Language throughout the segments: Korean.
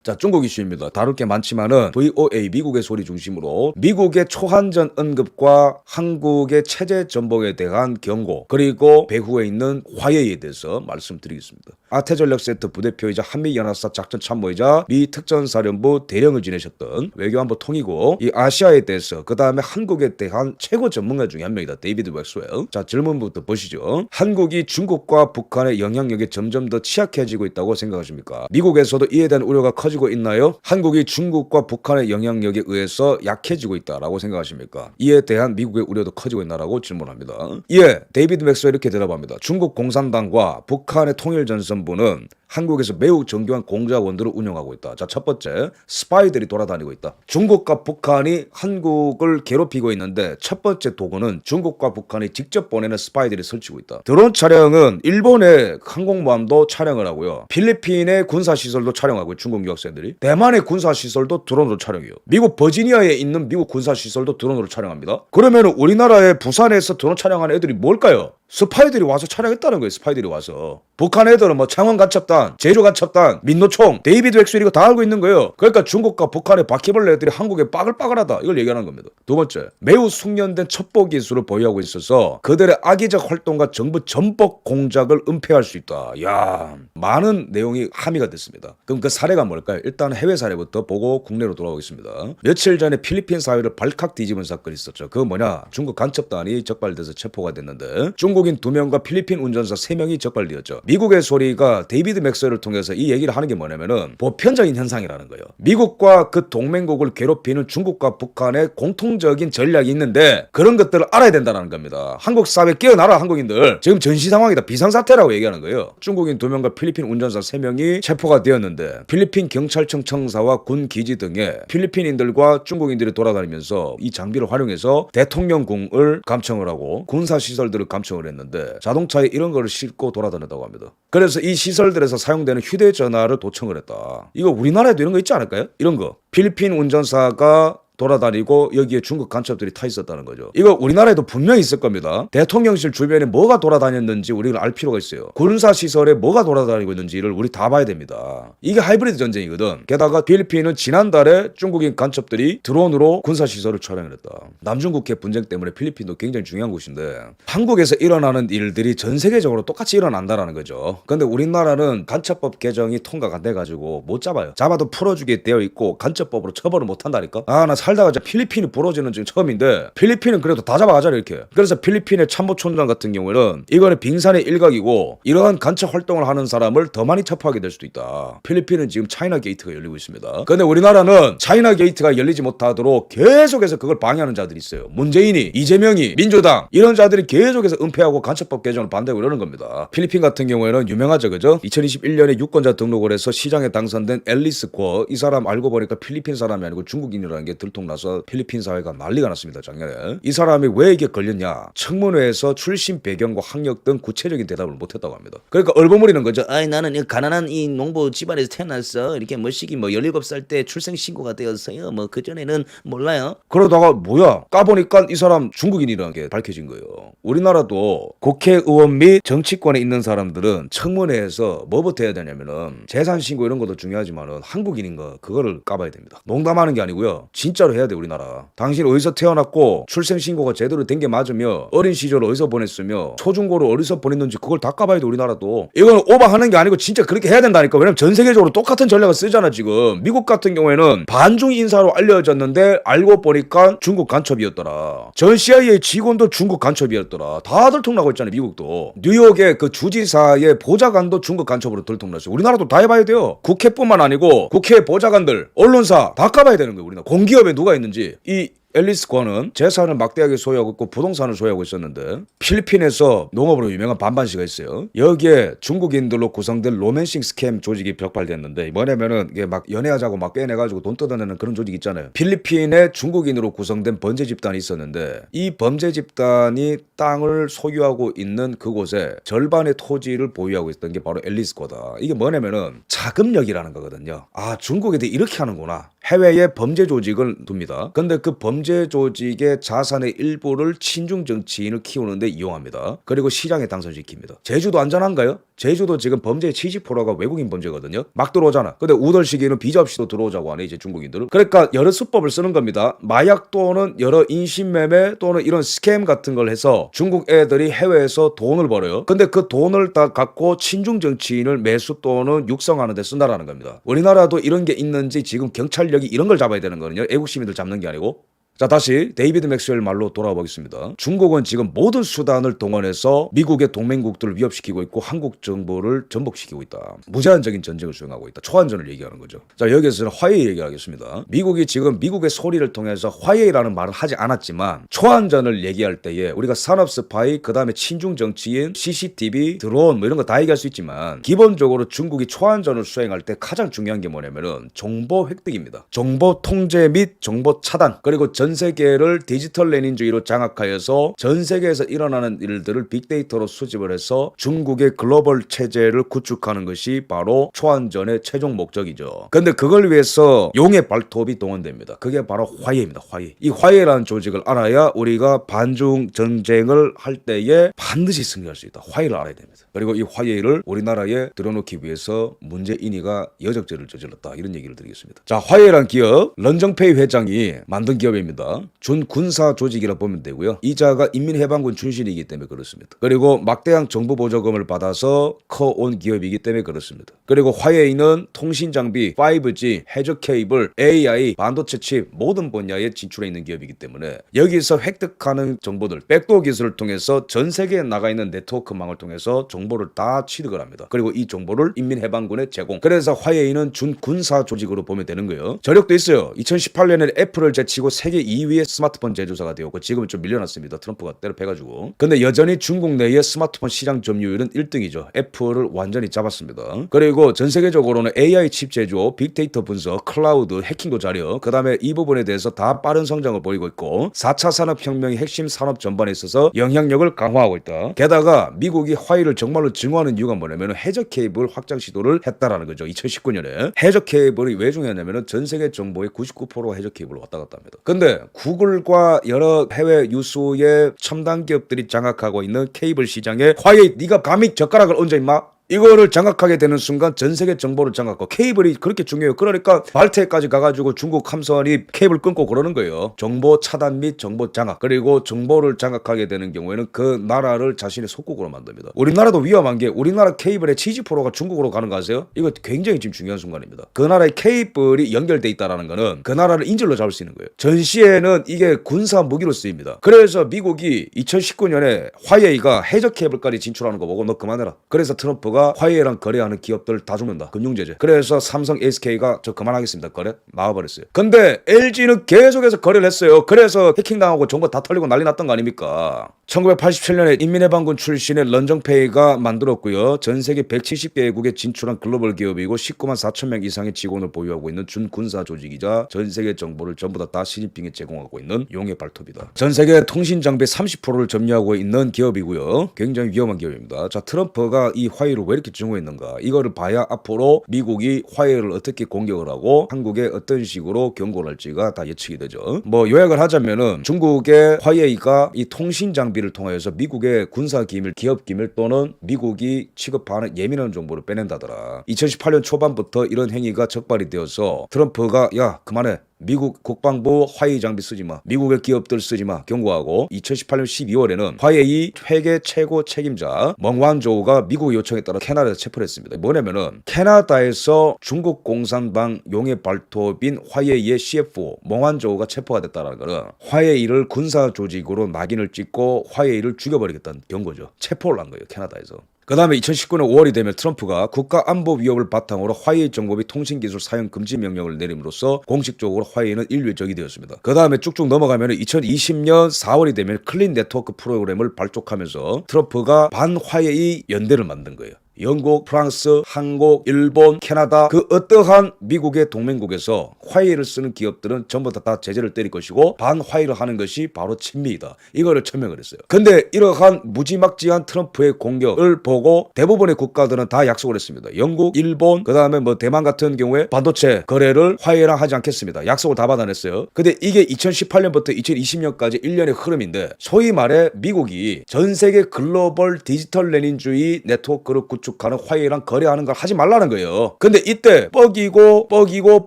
자, 중국 이슈입니다. 다룰 게 많지만은 VOA 미국의 소리 중심으로 미국의 초한전 언급과 한국의 체제 전복에 대한 경고 그리고 배후에 있는 화해에 대해서 말씀드리겠습니다. 아태전략센터 부대표이자 한미연합사 작전참모이자 미 특전사령부 대령을 지내셨던 외교안보 통이고 이 아시아에 대해서 그 다음에 한국에 대한 최고 전문가 중에 한 명이다. 데이비드 맥스웰. 자, 질문부터 보시죠. 한국이 중국과 북한의 영향력이 점점 더 취약해지고 있다고 생각하십니까? 미국에서도 이에 대한 우려가 커지고 있나요? 한국이 중국과 북한의 영향력에 의해서 약해지고 있다라고 생각하십니까? 이에 대한 미국의 우려도 커지고 있나라고 질문합니다. 이에 데이비드 맥스웰 이렇게 대답합니다. 중국 공산당과 북한의 통일전선부는 한국에서 매우 정교한 공작원들을 운영하고 있다. 자, 첫 번째, 스파이들이 돌아다니고 있다. 중국과 북한이 한국을 괴롭히고 있는데 첫 번째 도구는 중국과 북한이 직접 보내는 스파이들이 설치고 있다. 드론 촬영은 일본의 항공모함도 촬영을 하고요. 필리핀의 군사시설도 촬영하고요. 중국 유학생들이. 대만의 군사시설도 드론으로 촬영해요. 미국 버지니아에 있는 미국 군사시설도 드론으로 촬영합니다. 그러면 우리나라의 부산에서 드론 촬영하는 애들이 뭘까요? 스파이들이 와서 촬영했다는 거예요. 스파이들이 와서. 북한 애들은 뭐 창원 간첩단, 제주 간첩단, 민노총, 데이비드 엑스웰 이거 다 알고 있는 거예요. 그러니까 중국과 북한의 바퀴벌레 애들이 한국에 빠글빠글하다. 이걸 얘기하는 겁니다. 두 번째, 매우 숙련된 첩보 기술을 보유하고 있어서 그들의 악의적 활동과 정부 전복 공작을 은폐할 수 있다. 야, 많은 내용이 함의가 됐습니다. 그럼 그 사례가 뭘까요? 일단 해외 사례부터 보고 국내로 돌아오겠습니다. 며칠 전에 필리핀 사회를 발칵 뒤집은 사건이 있었죠. 그건 뭐냐? 중국 간첩단이 적발돼서 체포가 됐는데 중국인 2명과 필리핀 운전사 3명이 적발되었죠. 미국의 소리가 데이비드 맥스웰을 통해서 이 얘기를 하는 게 뭐냐면은 보편적인 현상이라는 거예요. 미국과 그 동맹국을 괴롭히는 중국과 북한의 공통적인 전략이 있는데 그런 것들을 알아야 된다는 겁니다. 한국 사회 깨어나라 한국인들. 지금 전시 상황이다. 비상사태라고 얘기하는 거예요. 중국인 2명과 필리핀 운전사 3명이 체포가 되었는데 필리핀 경찰청 청사와 군 기지 등에 필리핀인들과 중국인들이 돌아다니면서 이 장비를 활용해서 대통령궁을 감청을 하고 군사시설들을 감청을 했는데 자동차에 이런 거를 싣고 돌아다녔다고 합니다. 그래서 이 시설들에서 사용되는 휴대전화를 도청을 했다. 이거 우리나라에도 이런 거 있지 않을까요? 이런 거. 필리핀 운전사가 돌아다니고 여기에 중국 간첩들이 타 있었다는 거죠. 이거 우리나라에도 분명히 있을 겁니다. 대통령실 주변에 뭐가 돌아다녔는지 우리가 알 필요가 있어요. 군사시설에 뭐가 돌아다니고 있는지를 우리 다 봐야 됩니다. 이게 하이브리드 전쟁이거든. 게다가 필리핀은 지난달에 중국인 간첩들이 드론으로 군사시설을 촬영을 했다. 남중국해 분쟁 때문에 필리핀도 굉장히 중요한 곳인데 한국에서 일어나는 일들이 전 세계적으로 똑같이 일어난다는 거죠. 근데 우리나라는 간첩법 개정이 통과가 안 돼가지고 못 잡아요. 잡아도 풀어주게 되어 있고 간첩법으로 처벌을 못 한다니까. 나 살다가 필리핀이 부러지는 지금 처음인데 필리핀은 그래도 다 잡아가잖아 이렇게. 그래서 필리핀의 참모총장 같은 경우에는 이거는 빙산의 일각이고 이러한 간첩 활동을 하는 사람을 더 많이 체포하게 될 수도 있다. 필리핀은 지금 차이나 게이트가 열리고 있습니다. 근데 우리나라는 차이나 게이트가 열리지 못하도록 계속해서 그걸 방해하는 자들이 있어요. 문재인이, 이재명이, 민주당 이런 자들이 계속해서 은폐하고 간첩법 개정을 반대하고 이러는 겁니다. 필리핀 같은 경우에는 유명하죠, 그죠? 2021년에 유권자 등록을 해서 시장에 당선된 앨리스 궈. 이 사람 알고 보니까 필리핀 사람이 아니고 중국인이라는 게 들통나서 필리핀 사회가 난리가 났습니다. 작년에. 이 사람이 왜 이게 걸렸냐? 청문회에서 출신 배경과 학력 등 구체적인 대답을 못했다고 합니다. 그러니까 얼버무리는 거죠. 아이 나는 이 가난한 이 농부 집안에서 태어났어. 이렇게 멋시기 뭐 17살 때 출생 신고가 되었어요. 뭐 그전에는 몰라요. 그러다가 뭐야? 까보니까 이 사람 중국인이라는 게 밝혀진 거예요. 우리나라도 국회의원 및 정치권에 있는 사람들은 청문회에서 뭐부터 해야 되냐면은 재산 신고 이런 것도 중요하지만은 한국인인 거 그거를 까봐야 됩니다. 농담하는 게 아니고요. 진짜로 해야 돼 우리나라. 당신 어디서 태어났고 출생 신고가 제대로 된 게 맞으며 어린 시절 어디서 보냈으며 초중고를 어디서 보냈는지 그걸 다 까봐야 돼 우리나라도. 이건 오버하는 게 아니고 진짜 그렇게 해야 된다니까. 왜냐면 전 세계적으로 똑같은 전략을 쓰잖아 지금. 미국 같은 경우에는 반중 인사로 알려졌는데 알고 보니까 중국 간첩이었더라. 전 CIA 직원도 중국 간첩이었더라. 다 들통나고 있잖아요 미국도. 뉴욕의 그 주지사의 보좌관도 중국 간첩으로 들통났어요. 우리나라도 다 해봐야 돼요. 국회뿐만 아니고 국회 보좌관들, 언론사 다 까봐야 되는 거예요 우리나라. 공기업에 누가 있는지. 이 앨리스 권은 재산을 막대하게 소유하고 있고 부동산을 소유하고 있었는데 필리핀에서 농업으로 유명한 반반시가 있어요. 여기에 중국인들로 구성된 로맨싱 스캠 조직이 벽발됐는데 뭐냐면은 이게 막 연애하자고 막 빼내가지고 돈 뜯어내는 그런 조직 있잖아요. 필리핀에 중국인으로 구성된 범죄 집단이 있었는데 이 범죄 집단이 땅을 소유하고 있는 그곳에 절반의 토지를 보유하고 있었던 게 바로 앨리스 권다. 이게 뭐냐면은 자금력이라는 거거든요. 아 중국 애들이 이렇게 하는구나. 해외에 범죄 조직을 둡니다. 근데 그 범죄 조직의 자산의 일부를 친중 정치인을 키우는데 이용합니다. 그리고 시장에 당선시킵니다. 제주도 안전한가요? 제주도 지금 범죄의 70%가 외국인 범죄거든요. 막 들어오잖아. 근데 우덜시기는 비자 없이도 들어오자고 하네 이제 중국인들은. 그러니까 여러 수법을 쓰는 겁니다. 마약 또는 여러 인신매매 또는 이런 스캠 같은 걸 해서 중국 애들이 해외에서 돈을 벌어요. 근데 그 돈을 다 갖고 친중 정치인을 매수 또는 육성하는 데 쓴다라는 겁니다. 우리나라도 이런 게 있는지 지금 경찰력이 이런 걸 잡아야 되는 거거든요. 애국 시민들 잡는 게 아니고. 자, 다시 데이비드 맥스웰 말로 돌아와 보겠습니다. 중국은 지금 모든 수단을 동원해서 미국의 동맹국들을 위협시키고 있고 한국 정부를 전복시키고 있다. 무제한적인 전쟁을 수행하고 있다. 초안전을 얘기하는 거죠. 자, 여기에서는 화웨이 얘기하겠습니다. 미국이 지금 미국의 소리를 통해서 화웨이라는 말을 하지 않았지만 초안전을 얘기할 때에 우리가 산업 스파이, 그 다음에 친중 정치인, CCTV, 드론 뭐 이런 거 다 얘기할 수 있지만 기본적으로 중국이 초안전을 수행할 때 가장 중요한 게 뭐냐면은 정보 획득입니다. 정보 통제 및 정보 차단, 그리고 전 세계를 디지털 레닌주의로 장악하여서 전 세계에서 일어나는 일들을 빅데이터로 수집을 해서 중국의 글로벌 체제를 구축하는 것이 바로 초안전의 최종 목적이죠. 근데 그걸 위해서 용의 발톱이 동원됩니다. 그게 바로 화웨이입니다. 화웨이. 이 화웨이라는 조직을 알아야 우리가 반중 전쟁을 할 때에 반드시 승리할 수 있다. 화웨이를 알아야 됩니다. 그리고 이 화웨이를 우리나라에 들여놓기 위해서 문재인이가 여적죄를 저질렀다. 이런 얘기를 드리겠습니다. 자, 화웨이라는 기업, 런정페이 회장이 만든 기업입니다. 준군사 조직이라 보면 되고요. 이자가 인민해방군 출신이기 때문에 그렇습니다. 그리고 막대한 정부 보조금을 받아서 커온 기업이기 때문에 그렇습니다. 그리고 화웨이는 통신장비, 5G, 해저 케이블, AI, 반도체 칩 모든 분야에 진출해 있는 기업이기 때문에 여기서 획득하는 정보들, 백도어 기술을 통해서 전 세계에 나가 있는 네트워크망을 통해서 정보를 다 취득을 합니다. 그리고 이 정보를 인민해방군에 제공. 그래서 화웨이는 준군사 조직으로 보면 되는 거예요. 저력도 있어요. 2018년에 애플을 제치고 세계 2위의 스마트폰 제조사가 되었고 지금은 좀 밀려났습니다. 트럼프가 때려 패가지고. 근데 여전히 중국 내의 스마트폰 시장 점유율은 1등이죠. 애플을 완전히 잡았습니다. 그리고 전 세계적으로는 AI 칩 제조, 빅데이터 분석, 클라우드, 해킹도 잘해요. 그 다음에 이 부분에 대해서 다 빠른 성장을 보이고 있고 4차 산업혁명의 핵심 산업 전반에 있어서 영향력을 강화하고 있다. 게다가 미국이 화웨이를 정말로 증오하는 이유가 뭐냐면 해저 케이블 확장 시도를 했다라는 거죠. 2019년에 해저 케이블이 왜 중요하냐면 전 세계 정보의 99%가 해저 케이블로 왔다 갔다 합니다. 근데 구글과 여러 해외 유수의 첨단 기업들이 장악하고 있는 케이블 시장에 화웨이 네가 감히 젓가락을 얹어 임마? 이거를 장악하게 되는 순간 전 세계 정보를 장악하고 케이블이 그렇게 중요해요. 그러니까 발트해까지 가가지고 중국 함선이 케이블 끊고 그러는 거예요. 정보 차단 및 정보 장악. 그리고 정보를 장악하게 되는 경우에는 그 나라를 자신의 속국으로 만듭니다. 우리나라도 위험한 게 우리나라 케이블의 70%가 중국으로 가는 거 아세요? 이거 굉장히 지금 중요한 순간입니다. 그 나라의 케이블이 연결돼 있다는 거는 그 나라를 인질로 잡을 수 있는 거예요. 전시에는 이게 군사 무기로 쓰입니다. 그래서 미국이 2019년에 화웨이가 해저 케이블까지 진출하는 거 보고 너 그만해라. 그래서 트럼프가 화웨이랑 거래하는 기업들 다 죽는다. 금융제재. 그래서 삼성 SK가 저 그만하겠습니다. 거래 나와버렸어요. 근데 LG는 계속해서 거래를 했어요. 그래서 해킹당하고 정보 다 털리고 난리 났던 거 아닙니까? 1987년에 인민해방군 출신의 런정페이가 만들었고요. 전 세계 170개국에 진출한 글로벌 기업이고 19만 4천 명 이상의 직원을 보유하고 있는 준군사 조직이자 전 세계 정보를 전부 다 시진핑에 제공하고 있는 용의 발톱이다. 전 세계 통신 장비 30%를 점유하고 있는 기업이고요. 굉장히 위험한 기업입니다. 자, 트럼프가 이 화웨이를 왜 이렇게 증오했는가? 이거를 봐야 앞으로 미국이 화웨이를 어떻게 공격을 하고 한국에 어떤 식으로 경고를 할지가 다 예측이 되죠. 뭐 요약을 하자면은 중국의 화웨이가 이 통신 장비를 통해서 미국의 군사 기밀, 기업 기밀 또는 미국이 취급하는 예민한 정보를 빼낸다더라. 2018년 초반부터 이런 행위가 적발이 되어서 트럼프가 야 그만해. 미국 국방부 화웨이 장비 쓰지 마. 미국의 기업들 쓰지 마. 경고하고 2018년 12월에는 화웨이 회계 최고 책임자 멍완조우가 미국의 요청에 따라 캐나다에서 체포를 했습니다. 뭐냐면은 캐나다에서 중국 공산당 용의 발톱인 화웨이의 CFO 멍완조우가 체포가 됐다는 거는 화웨이를 군사 조직으로 낙인을 찍고 화웨이를 죽여버리겠다는 경고죠. 체포를 한 거예요. 캐나다에서. 그 다음에 2019년 5월이 되면 트럼프가 국가안보 위협을 바탕으로 화웨이 정보비 통신기술 사용 금지 명령을 내림으로써 공식적으로 화웨이는 인류의 적이 되었습니다. 그 다음에 쭉쭉 넘어가면 2020년 4월이 되면 클린 네트워크 프로그램을 발족하면서 트럼프가 반 화웨이 연대를 만든 거예요. 영국, 프랑스, 한국, 일본, 캐나다 그 어떠한 미국의 동맹국에서 화웨이를 쓰는 기업들은 전부 다 제재를 때릴 것이고 반화웨이를 하는 것이 바로 친미이다. 이거를 천명을 했어요. 근데 이러한 무지막지한 트럼프의 공격을 보고 대부분의 국가들은 다 약속을 했습니다. 영국, 일본, 그 다음에 뭐 대만 같은 경우에 반도체 거래를 화웨이랑 하지 않겠습니다. 약속을 다 받아냈어요. 근데 이게 2018년부터 2020년까지 1년의 흐름인데 소위 말해 미국이 전 세계 글로벌 디지털 레닌주의 네트워크를 구축하는 화웨이랑 거래하는 걸 하지 말라는 거예요. 근데 이때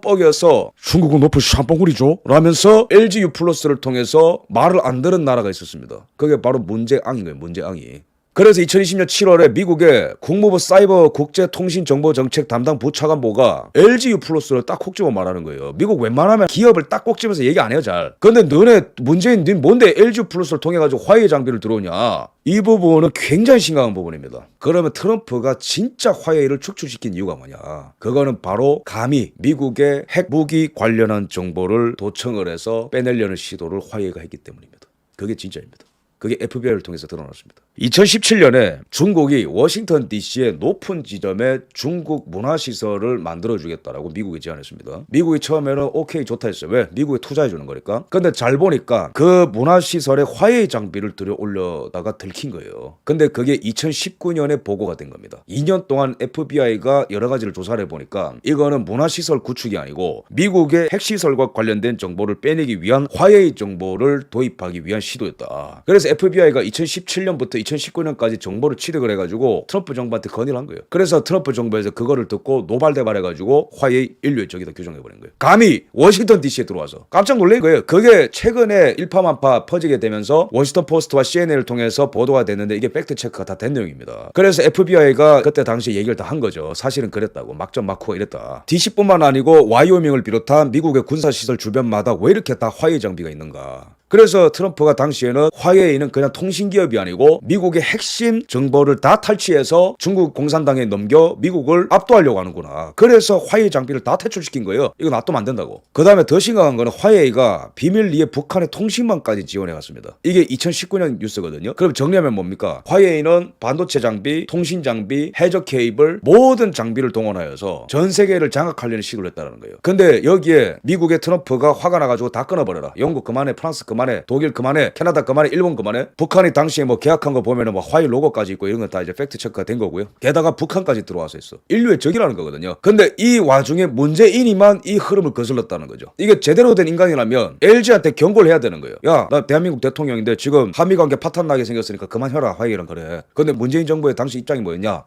뻐겨서 중국은 높은 샴뽕구리죠 라면서 LG U+를 통해서 말을 안 들은 나라가 있었습니다. 그게 바로 문재앙인 거예요. 문재앙이. 그래서 2020년 7월에 미국의 국무부 사이버 국제통신정보정책 담당 부차관보가 LG U+를 딱 콕 집어 말하는 거예요. 미국 웬만하면 기업을 딱 콕 집어서 얘기 안 해요 잘. 근데 너네 문재인 니 뭔데 LG U+를 통해 가지고 화웨이 장비를 들어오냐. 이 부분은 굉장히 심각한 부분입니다. 그러면 트럼프가 진짜 화웨이를 축출시킨 이유가 뭐냐. 그거는 바로 감히 미국의 핵무기 관련한 정보를 도청을 해서 빼내려는 시도를 화웨이가 했기 때문입니다. 그게 진짜입니다. 그게 FBI를 통해서 드러났습니다. 2017년에 중국이 워싱턴 DC의 높은 지점에 중국 문화시설을 만들어주겠다라고 미국이 제안했습니다. 미국이 처음에는 오케이 좋다 했어요. 왜? 미국에 투자해주는 거니까. 근데 잘 보니까 그 문화시설에 화웨이 장비를 들여 올려다가 들킨 거예요. 근데 그게 2019년에 보고가 된 겁니다. 2년 동안 FBI가 여러 가지를 조사를 해보니까 이거는 문화시설 구축이 아니고 미국의 핵시설과 관련된 정보를 빼내기 위한 화웨이 정보를 도입하기 위한 시도였다. 그래서 FBI가 2017년부터 2019년까지 정보를 취득을 해가지고 트럼프 정부한테 건의를 한 거예요. 그래서 트럼프 정부에서 그거를 듣고 노발대발해가지고 화웨이 인류의 적이다 규정해버린 거예요. 감히 워싱턴 DC에 들어와서 깜짝 놀란 거예요. 그게 최근에 일파만파 퍼지게 되면서 워싱턴 포스트와 CNN을 통해서 보도가 됐는데 이게 팩트체크가 다 된 내용입니다. 그래서 FBI가 그때 당시 얘기를 다 한 거죠. 사실은 그랬다고. 막전 막후가 이랬다. DC뿐만 아니고 와이오밍을 비롯한 미국의 군사시설 주변마다 왜 이렇게 다 화웨이 장비가 있는가. 그래서 트럼프가 당시에는 화웨이는 그냥 통신기업이 아니고 미국의 핵심 정보를 다 탈취해서 중국 공산당에 넘겨 미국을 압도하려고 하는구나. 그래서 화웨이 장비를 다 퇴출시킨 거예요. 이거 놔두면 안 된다고. 그 다음에 더 심각한 거는 화웨이가 비밀리에 북한의 통신망까지 지원해갔습니다. 이게 2019년 뉴스거든요. 그럼 정리하면 뭡니까? 화웨이는 반도체 장비, 통신 장비, 해저 케이블 모든 장비를 동원하여서 전 세계를 장악하려는 시도를 했다는 거예요. 근데 여기에 미국의 트럼프가 화가 나가지고 다 끊어버려라. 영국 그만해, 프랑스 그만해, 독일 그만해, 캐나다 그만해, 일본 그만해. 북한이 당시에 뭐 계약한 거 보면은 뭐 화웨이 로고까지 있고 이런 건 다 이제 팩트 체크가 된 거고요. 게다가 북한까지 들어와서 있어. 인류의 적이라는 거거든요. 근데 이 와중에 문재인이만 이 흐름을 거슬렀다는 거죠. 이게 제대로 된 인간이라면 LG한테 경고를 해야 되는 거예요. 야, 나 대한민국 대통령인데 지금 한미 관계 파탄 나게 생겼으니까 그만해라 화웨이랑 그래. 근데 문재인 정부의 당시 입장이 뭐였냐?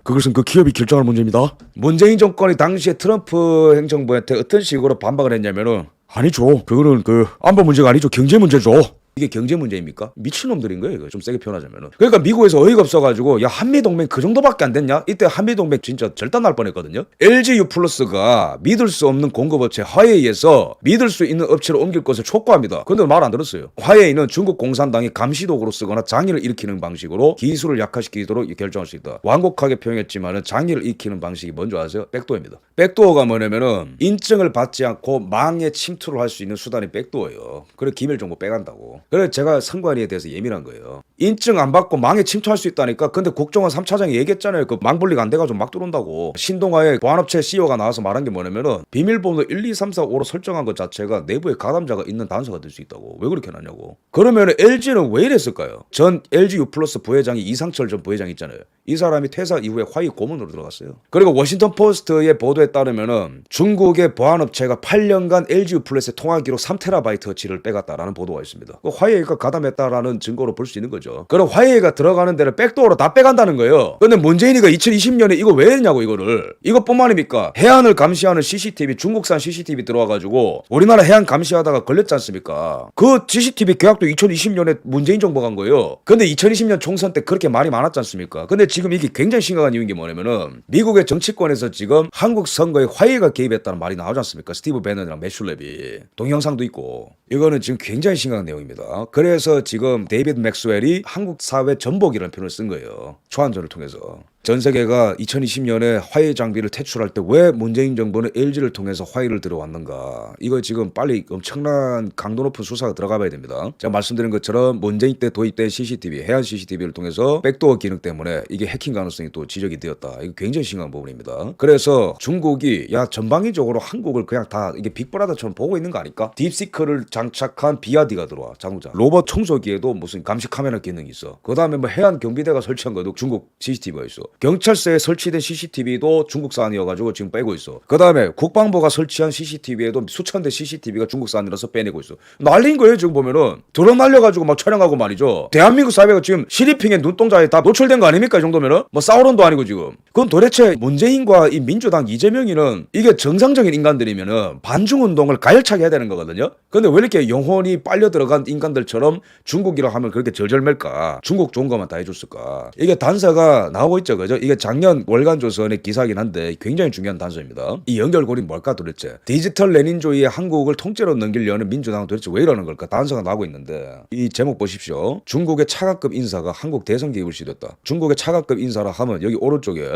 그것은 그 기업이 결정할 문제입니다. 문재인 정권이 당시에 트럼프 행정부한테 어떤 식으로 반박을 했냐면은 아니죠. 그거는 그 안보 문제가 아니죠. 경제 문제죠. 이게 경제 문제입니까? 미친놈들인 거예요. 이거 좀 세게 표현하자면은. 그러니까 미국에서 어이가 없어가지고 야 한미동맹 그 정도밖에 안 됐냐? 이때 한미동맹 진짜 절단 날 뻔했거든요. LG U+가 믿을 수 없는 공급업체 화웨이에서 믿을 수 있는 업체로 옮길 것을 촉구합니다. 근데 말 안 들었어요. 화웨이는 중국 공산당이 감시도구로 쓰거나 장애를 일으키는 방식으로 기술을 약화시키도록 결정할 수 있다. 완곡하게 표현했지만은 장애를 일으키는 방식이 뭔지 아세요? 백도어입니다. 백도어가 뭐냐면은 인증을 받지 않고 망에 침투를 할 수 있는 수단이 백도어예요. 그래 기밀 정보 빼간다고. 그래서 제가 선관위에 대해서 예민한 거예요. 인증 안 받고 망에 침투할 수 있다니까. 근데 국정원 3차장이 얘기했잖아요. 그 망 분리가 안 돼가지고 막 들어온다고. 신동아의 보안업체 CEO가 나와서 말한 게 뭐냐면은 비밀번호 1, 2, 3, 4, 5로 설정한 것 자체가 내부에 가담자가 있는 단서가 될 수 있다고. 왜 그렇게 해놨냐고. 그러면 LG는 왜 이랬을까요? 전 LG U+ 부회장이 이상철 전 부회장 있잖아요. 이 사람이 퇴사 이후에 화웨이 고문으로 들어갔어요. 그리고 워싱턴 포스트의 보도에 따르면은 중국의 보안업체가 8년간 LG U+의 통화 기록 3TB어치를 빼갔다라는 보도가 있습니다. 화웨이가 가담했다라는 증거로 볼 수 있는 거죠. 그럼 화웨이가 들어가는 데를 백도어로 다 빼간다는 거예요. 근데 문재인이가 2020년에 이거 왜 했냐고 이거를. 이것뿐만입니까? 해안을 감시하는 CCTV, 중국산 CCTV 들어와가지고 우리나라 해안 감시하다가 걸렸지 않습니까? 그 CCTV 계약도 2020년에 문재인 정부가 한 거예요. 근데 2020년 총선 때 그렇게 말이 많았지 않습니까? 근데 지금 이게 굉장히 심각한 이유인 게 뭐냐면은 미국의 정치권에서 지금 한국 선거에 화웨이가 개입했다는 말이 나오지 않습니까? 스티브 배넌이랑 매슐랩이 동영상도 있고. 이거는 지금 굉장히 심각한 내용입니다. 그래서 지금 데이비드 맥스웰이 한국 사회 전복이라는 표현을 쓴 거예요. 초안전을 통해서. 전 세계가 2020년에 화웨이 장비를 퇴출할 때 왜 문재인 정부는 LG를 통해서 화웨이를 들어왔는가? 이거 지금 빨리 엄청난 강도 높은 수사가 들어가 봐야 됩니다. 제가 말씀드린 것처럼 문재인 때 도입된 CCTV, 해안 CCTV를 통해서 백도어 기능 때문에 이게 해킹 가능성이 또 지적이 되었다. 이거 굉장히 심각한 부분입니다. 그래서 중국이 야 전방위적으로 한국을 그냥 다 이게 빅브라더처럼 보고 있는 거 아닐까? 딥시크를 장착한 비아디가 들어와 자동차. 로봇 청소기에도 무슨 감시 카메라 기능이 있어. 그 다음에 뭐 해안 경비대가 설치한 것도 중국 CCTV가 있어. 경찰서에 설치된 CCTV도 중국산이어가지고 지금 빼고 있어. 그 다음에 국방부가 설치한 CCTV에도 수천 대 CCTV가 중국산이라서 빼내고 있어. 난리인 거예요 지금 보면은. 드론 날려가지고 막 촬영하고 말이죠. 대한민국 사회가 지금 시리핑의 눈동자에 다 노출된 거 아닙니까 이 정도면은? 뭐 사우론도 아니고 지금. 그건 도대체 문재인과 이 민주당 이재명이는 이게 정상적인 인간들이면은 반중운동을 가열차게 해야 되는 거거든요. 근데 왜 이렇게 영혼이 빨려 들어간 인간들처럼 중국이라 하면 그렇게 절절 맬까? 중국 좋은 것만 다 해줬을까? 이게 단서가 나오고 있죠, 그죠? 이게 작년 월간조선의 기사긴 한데 굉장히 중요한 단서입니다. 이 연결고리 뭘까 도대체? 디지털 레닌주의의 한국을 통째로 넘기려는 민주당은 도대체 왜 이러는 걸까? 단서가 나오고 있는데 이 제목 보십시오. 중국의 차관급 인사가 한국 대선 개입을 시도했다. 중국의 차관급 인사라 하면 여기 오른쪽에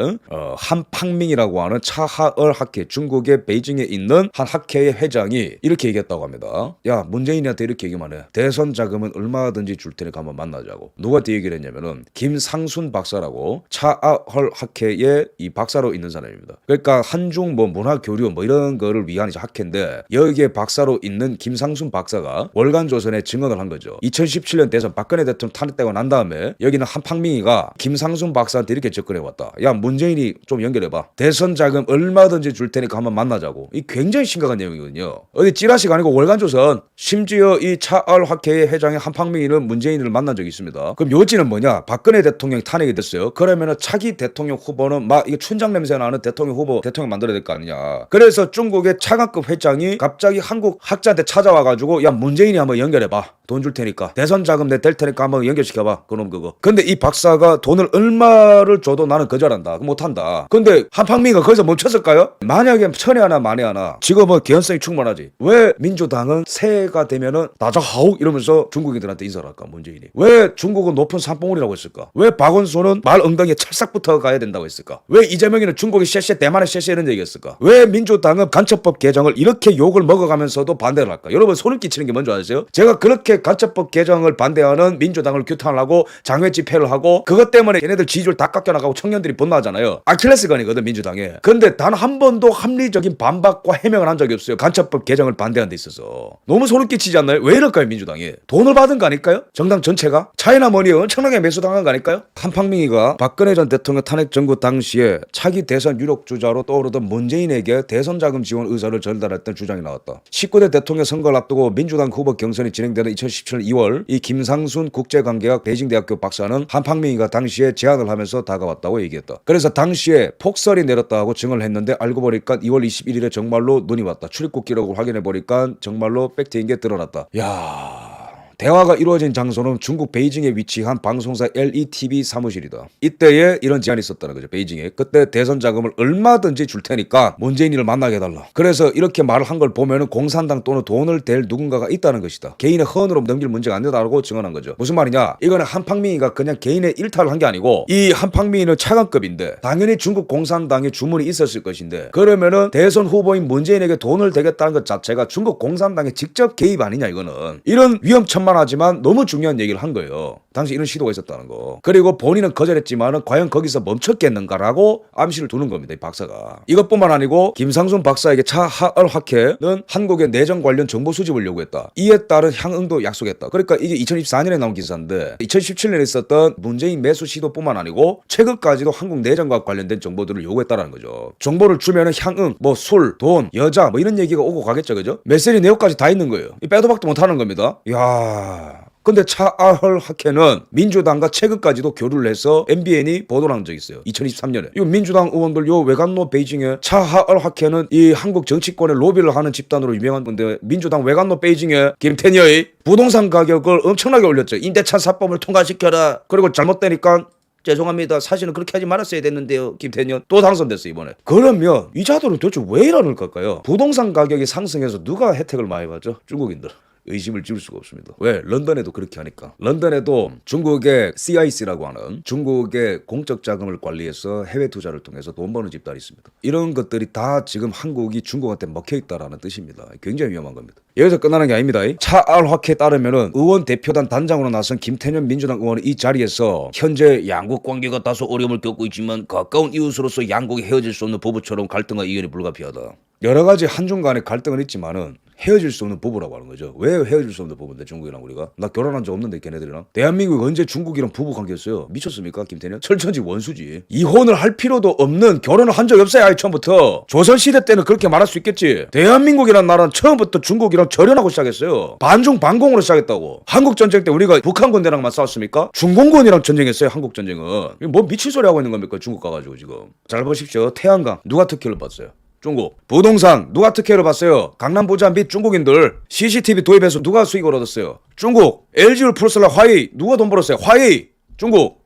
한팡밍이라고 하는 차하얼 학회, 중국의 베이징에 있는 한 학회의 회장이 이렇게 얘기했다고 합니다. 야 문재인한테 이렇게 얘기만 해. 대선 자금은 얼마든지 줄 테니까 한번 만나자고. 누가 그 얘기를 했냐면은 김상순 박사라고 차하얼 학회의 이 박사로 있는 사람입니다. 그러니까 한중 뭐 문화 교류 뭐 이런 거를 위한 이제 학회인데 여기에 박사로 있는 김상순 박사가 월간조선에 증언을 한 거죠. 2017년 대선 박근혜 대통령 탄핵되고 난 다음에 여기는 한팡밍이가 김상순 박사한테 이렇게 접근해 왔다. 야 문재인이 좀 연결해봐. 대선 자금 얼마든지 줄 테니까 한번 만나자고. 이 굉장히 심각한 내용이거든요. 어디 찌라시가 아니고 월간조선. 심지어 이 차알 학회의 회장의 한팡밍이는 문재인을 만난 적이 있습니다. 그럼 요지는 뭐냐? 박근혜 대통령이 탄핵이 됐어요. 그러면은 차기 대통령 후보는 막 이게 춘장 냄새 나는 대통령 후보 대통령 만들어야 될 거 아니냐. 그래서 중국의 차관급 회장이 갑자기 한국 학자한테 찾아와가지고 야 문재인이 한번 연결해봐. 돈 줄 테니까 대선 자금 내 될 테니까 한번 연결시켜봐. 그놈 그거. 근데 이 박사가 돈을 얼마를 줘도 나는 거절한다. 못한다. 근데 한팡민이가 거기서 멈췄을까요? 만약에 천에 하나 만에 하나 지금은 개연성이 충분하지. 왜 민주당은 새해가 되면은 나자하욱 이러면서 중국인들한테 인사를 할까 문재인이. 왜 중국은 높은 산봉우리라고 했을까? 왜 박원순은 말 엉덩이에 찰싹부터 가야 된다고 했을까? 왜 이재명이는 중국이 쎄쎄 대만의 쎄쎄 이런 얘기했을까? 왜 민주당은 간첩법 개정을 이렇게 욕을 먹어가면서도 반대를 할까? 여러분 소름 끼치는 게 뭔지 아세요? 제가 그렇게 간첩법 개정을 반대하는 민주당을 규탄을 하고 장외 집회를 하고 그것 때문에 얘네들 지지율 다 깎여나가고 청년들이 분노하잖아요. 아킬레스건이거든 민주당에. 근데 단 한 번도 합리적인 반박과 해명을 한 적이 없어요. 간첩법 개정을 반대하는 데 있어서. 너무 소름 끼치지 않나요? 왜 이럴까요 민주당이? 돈을 받은 거 아닐까요? 정당 전체가? 차이나머니 엄청나게 매수당한 거 아닐까요? 한팡민이가 박근혜 전 대통령 탄핵 정부 당시에 차기 대선 유력주자로 떠오르던 문재인에게 대선 자금 지원 의사를 전달했던 주장이 나왔다. 19대 대통령 선거를 앞두고 민주당 후보 경선이 진행되는 2017년 2월 이 김상순 국제관계학 베이징대학교 박사는 한팡민이가 당시에 제안을 하면서 다가왔다고 얘기했다. 그래서 당시에 폭설이 내렸다 하고 증언을 했는데 알고 보니까 2월 21일에 정말로 눈이 왔다. 출입국 기록을 확인해 보니까 정말로 팩트인 게 드러났다. 야. 대화가 이루어진 장소는 중국 베이징에 위치한 방송사 LETV 사무실이다. 이때에 이런 제안이 있었다는 거죠. 베이징에. 그때 대선 자금을 얼마든지 줄 테니까 문재인이를 만나게 해달라. 그래서 이렇게 말을 한 걸 보면 공산당 또는 돈을 댈 누군가가 있다는 것이다. 개인의 헌으로 넘길 문제가 안 되다고 증언한 거죠. 무슨 말이냐? 이거는 한팡민이가 그냥 개인의 일탈을 한 게 아니고 이 한팡민이는 차관급인데 당연히 중국 공산당의 주문이 있었을 것인데 그러면은 대선 후보인 문재인에게 돈을 대겠다는 것 자체가 중국 공산당의 직접 개입 아니냐 이거는. 이런 위험천만 하지만 너무 중요한 얘기를 한 거예요. 당시 이런 시도가 있었다는 거. 그리고 본인은 거절했지만은 과연 거기서 멈췄겠는가라고 암시를 두는 겁니다. 이 박사가. 이것뿐만 아니고 김상순 박사에게 차하얼 학회는 한국의 내정 관련 정보 수집을 요구했다. 이에 따른 향응도 약속했다. 그러니까 이게 2024년에 나온 기사인데 2017년에 있었던 문재인 매수 시도뿐만 아니고 최근까지도 한국 내정과 관련된 정보들을 요구했다라는 거죠. 정보를 주면은 향응, 뭐 술, 돈, 여자 뭐 이런 얘기가 오고 가겠죠. 그죠? 메시지 내용까지 다 있는 거예요. 이 빼도 박도 못하는 겁니다. 이야. 근데 차하얼 학회는 민주당과 최근까지도 교류를 해서 MBN이 보도를 한 적이 있어요. 2023년에. 이거 민주당 의원들 요 외관노 베이징에 차하얼 학회는 이 한국 정치권에 로비를 하는 집단으로 유명한 건데 민주당 외관노 베이징에 김태녀의 부동산 가격을 엄청나게 올렸죠. 임대차 4법을 통과시켜라. 그리고 잘못되니까 죄송합니다. 사실은 그렇게 하지 말았어야 됐는데요. 김태년 또 당선됐어 이번에. 그러면 이 자들은 도대체 왜 이러는 걸까요? 부동산 가격이 상승해서 누가 혜택을 많이 받죠? 중국인들. 의심을 지울 수가 없습니다. 왜? 런던에도 그렇게 하니까. 런던에도 중국의 CIC라고 하는 중국의 공적 자금을 관리해서 해외 투자를 통해서 돈 버는 집단이 있습니다. 이런 것들이 다 지금 한국이 중국한테 먹혀있다라는 뜻입니다. 굉장히 위험한 겁니다. 여기서 끝나는 게 아닙니다. 차알화케에 따르면은 의원 대표단 단장으로 나선 김태년 민주당 의원은 이 자리에서 현재 양국 관계가 다소 어려움을 겪고 있지만 가까운 이웃으로서 양국이 헤어질 수 없는 부부처럼 갈등과 이견이 불가피하다. 여러 가지 한중 간의 갈등은 있지만은 헤어질 수 없는 부부라고 하는 거죠. 왜 헤어질 수 없는 부부인데 중국이랑 우리가? 나 결혼한 적 없는데 걔네들이랑. 대한민국이 언제 중국이랑 부부 관계였어요? 미쳤습니까 김태년? 철천지 원수지. 이혼을 할 필요도 없는 결혼을 한 적이 없어요. 아예 처음부터. 조선시대 때는 그렇게 말할 수 있겠지. 대한민국이란 나라는 처음부터 중국이랑 절연하고 시작했어요. 반중 반공으로 시작했다고. 한국전쟁 때 우리가 북한 군대랑만 싸웠습니까? 중공군이랑 전쟁했어요. 한국전쟁은. 뭐 미친 소리 하고 있는 겁니까 중국 가가지고 지금. 잘 보십시오. 태양광 누가 특혜를 봤어요? 중국. 부동산 누가 특혜를 봤어요? 강남 부자 및 중국인들. CCTV 도입해서 누가 수익을 얻었어요? 중국. LG를 풀었을라 화웨이 누가 돈 벌었어요? 화웨이. 중국.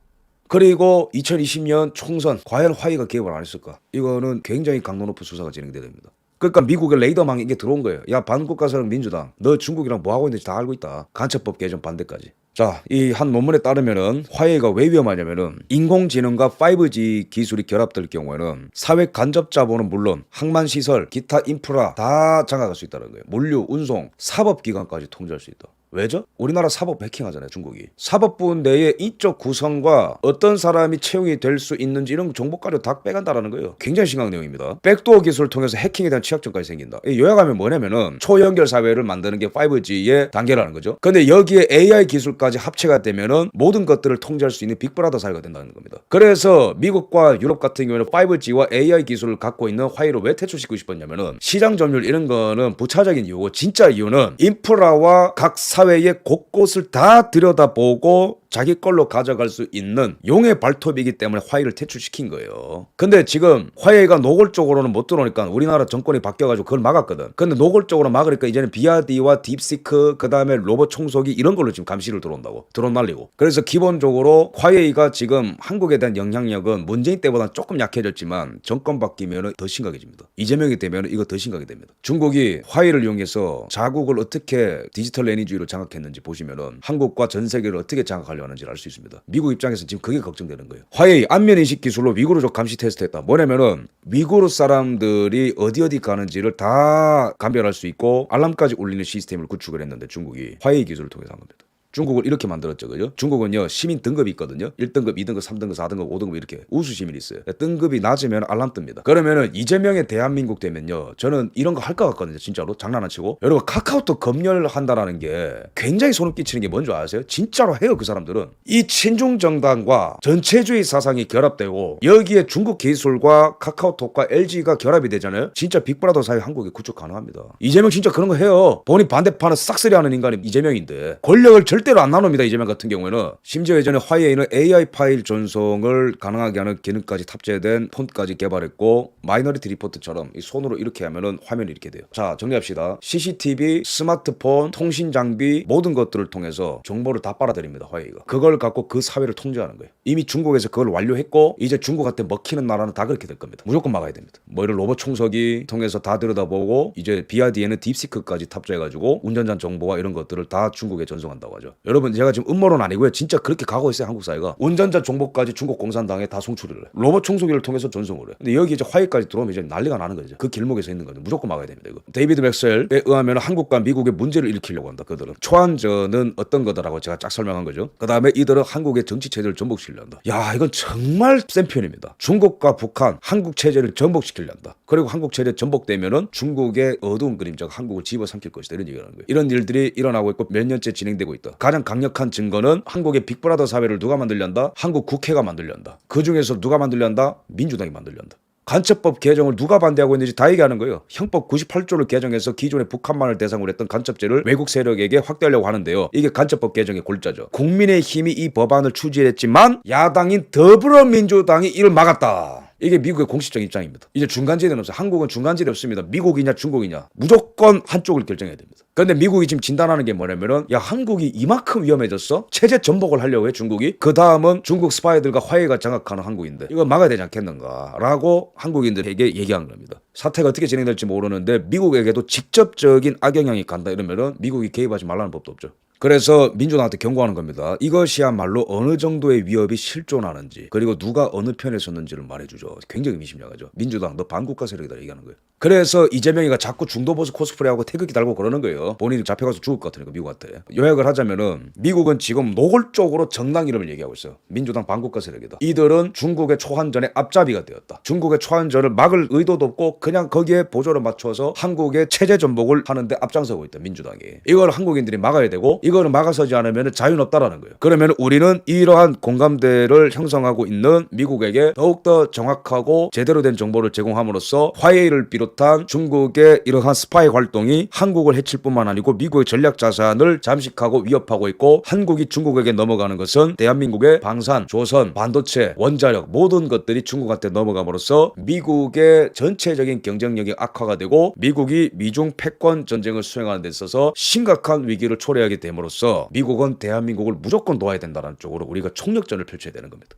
그리고 2020년 총선 과연 화웨이가 개입을 안 했을까? 이거는 굉장히 강도 높은 수사가 진행돼야 됩니다. 그러니까 미국의 레이더망이 이게 들어온 거예요. 야 반국가서는 민주당 너 중국이랑 뭐 하고 있는지 다 알고 있다. 간첩법 개정 반대까지. 자, 이 한 논문에 따르면은 화웨이가 왜 위험하냐면은 인공지능과 5G 기술이 결합될 경우에는 사회 간접 자본은 물론 항만 시설, 기타 인프라 다 장악할 수 있다는 거예요. 물류, 운송, 사법 기관까지 통제할 수 있다. 왜죠? 우리나라 사법 해킹하잖아요 중국이. 사법부 내의 인적 구성과 어떤 사람이 채용이 될 수 있는지 이런 정보까지 다 빼간다라는 거예요. 굉장히 심각한 내용입니다. 백도어 기술을 통해서 해킹에 대한 취약점까지 생긴다. 요약하면 뭐냐면은 초연결 사회를 만드는 게 5G의 단계라는 거죠. 근데 여기에 AI 기술까지 합체가 되면은 모든 것들을 통제할 수 있는 빅브라더 사회가 된다는 겁니다. 그래서 미국과 유럽 같은 경우에는 5G와 AI 기술을 갖고 있는 화웨이를 왜 퇴출시키고 싶었냐면은 시장 점유율 이런 거는 부차적인 이유고 진짜 이유는 인프라와 각 사회의 곳곳을 다 들여다보고 자기 걸로 가져갈 수 있는 용의 발톱이기 때문에 화웨이를 퇴출시킨 거예요. 근데 지금 화웨이가 노골적으로는 못 들어오니까 우리나라 정권이 바뀌어가지고 그걸 막았거든. 근데 노골적으로 막으니까 이제는 비아디와 딥시크 그 다음에 로봇 청소기 이런 걸로 지금 감시를 들어온다고. 드론 날리고. 그래서 기본적으로 화웨이가 지금 한국에 대한 영향력은 문재인 때보다 조금 약해졌지만 정권 바뀌면 더 심각해집니다. 이재명이 되면 이거 더 심각하게 됩니다. 중국이 화웨이를 이용해서 자국을 어떻게 디지털 애니주의로 장악했는지 보시면은 한국과 전 세계를 어떻게 장악하려고 하는지를 알 수 있습니다. 미국 입장에서 지금 그게 걱정되는 거예요. 화웨이 안면인식 기술로 위구르족 감시 테스트했다. 뭐냐면은 위구르 사람들이 어디 가는지를 다 감별할 수 있고 알람까지 울리는 시스템을 구축을 했는데 중국이 화웨이 기술을 통해서 한 겁니다. 중국을 이렇게 만들었죠. 그죠? 중국은요 시민 등급이 있거든요. 1등급, 2등급, 3등급, 4등급, 5등급 이렇게 우수 시민이 있어요. 등급이 낮으면 알람 뜹니다. 그러면은 이재명의 대한민국 되면요 저는 이런 거 할 것 같거든요. 진짜로 장난 안 치고. 여러분 카카오톡 검열한다라는 게 굉장히 소름 끼치는 게 뭔지 아세요? 진짜로 해요. 그 사람들은 이 친중 정당과 전체주의 사상이 결합되고 여기에 중국 기술과 카카오톡과 LG가 결합이 되잖아요. 진짜 빅브라더 사회 한국에 구축 가능합니다. 이재명 진짜 그런 거 해요. 본인 반대파는 싹쓸이하는 인간이 이재명인데 권력을 절대로 안 나눕니다. 이재명 같은 경우에는. 심지어 예전에 화웨이는 AI 파일 전송을 가능하게 하는 기능까지 탑재된 폰까지 개발했고 마이너리티 리포트처럼 이 손으로 이렇게 하면은 화면이 이렇게 돼요. 자 정리합시다. CCTV, 스마트폰, 통신 장비 모든 것들을 통해서 정보를 다 빨아들입니다. 화웨이가. 그걸 갖고 그 사회를 통제하는 거예요. 이미 중국에서 그걸 완료했고 이제 중국한테 먹히는 나라는 다 그렇게 될 겁니다. 무조건 막아야 됩니다. 뭐 이런 로봇 청소기 통해서 다 들여다보고 이제 비아디에는 딥시크까지 탑재해가지고 운전자 정보와 이런 것들을 다 중국에 전송한다고 하죠. 여러분 제가 지금 음모론 아니고요. 진짜 그렇게 가고 있어요. 한국 사회가. 운전자 정보까지 중국 공산당에 다 송출을 해. 로봇 청소기를 통해서 전송을 해. 근데 여기 이제 화웨이까지 들어오면 이제 난리가 나는 거죠. 그 길목에서 있는 거죠. 무조건 막아야 됩니다. 이거. 데이비드 맥스웰에 의하면 한국과 미국의 문제를 일으키려고 한다. 그들은. 초안전은 어떤 거다라고 제가 쫙 설명한 거죠. 그 다음에 이들은 한국의 정치 체제를 전복시키려 한다. 야 이건 정말 센 편입니다. 중국과 북한, 한국 체제를 전복시키려 한다. 그리고 한국 체제 전복되면은 중국의 어두운 그림자가 한국을 집어삼킬 것이다. 이런 얘기를 하는 거예요. 이런 일들이 일어나고 있고 몇 년째 진행되고 있다. 가장 강력한 증거는 한국의 빅브라더 사회를 누가 만들려 한다? 한국 국회가 만들려 한다. 그 중에서 누가 만들려 한다? 민주당이 만들려 한다. 간첩법 개정을 누가 반대하고 있는지 다 얘기하는 거예요. 형법 98조를 개정해서 기존의 북한만을 대상으로 했던 간첩죄를 외국 세력에게 확대하려고 하는데요. 이게 간첩법 개정의 골자죠. 국민의힘이 이 법안을 추진했지만 야당인 더불어민주당이 이를 막았다. 이게 미국의 공식적 입장입니다. 이제 중간지대는 없어요. 한국은 중간지대 없습니다. 미국이냐 중국이냐 무조건 한쪽을 결정해야 됩니다. 근데 미국이 지금 진단하는 게 뭐냐면은 야 한국이 이만큼 위험해졌어? 체제 전복을 하려고 해 중국이? 그 다음은 중국 스파이들과 화해가 장악하는 한국인데 이거 막아야 되지 않겠는가 라고 한국인들에게 얘기한 겁니다. 사태가 어떻게 진행될지 모르는데 미국에게도 직접적인 악영향이 간다 이러면은 미국이 개입하지 말라는 법도 없죠. 그래서 민주당한테 경고하는 겁니다. 이것이야말로 어느 정도의 위협이 실존하는지 그리고 누가 어느 편에 섰는지를 말해주죠. 굉장히 미심쩍하죠. 민주당 너 반국가 세력이다 얘기하는 거예요. 그래서 이재명이가 자꾸 중도보수 코스프레하고 태극기 달고 그러는 거예요. 본인이 잡혀가서 죽을 것 같으니까 미국한테. 요약을 하자면은 미국은 지금 노골적으로 정당 이름을 얘기하고 있어요. 민주당 반국가 세력이다. 이들은 중국의 초한전의 앞잡이가 되었다. 중국의 초한전을 막을 의도도 없고 그냥 거기에 보조를 맞춰서 한국의 체제 전복을 하는데 앞장서고 있다. 민주당이. 이걸 한국인들이 막아야 되고 이거를 막아서지 않으면 자유는 없다라는 거예요. 그러면 우리는 이러한 공감대를 형성하고 있는 미국에게 더욱더 정확하고 제대로 된 정보를 제공함으로써 화해를 비롯한 중국의 이러한 스파이 활동이 한국을 해칠 뿐만 아니고 미국의 전략 자산을 잠식하고 위협하고 있고 한국이 중국에게 넘어가는 것은 대한민국의 방산, 조선, 반도체, 원자력 모든 것들이 중국한테 넘어감으로써 미국의 전체적인 경쟁력이 악화가 되고 미국이 미중 패권 전쟁을 수행하는 데 있어서 심각한 위기를 초래하게 됨으로써 미국은 대한민국을 무조건 도와야 된다는 쪽으로 우리가 총력전을 펼쳐야 되는 겁니다.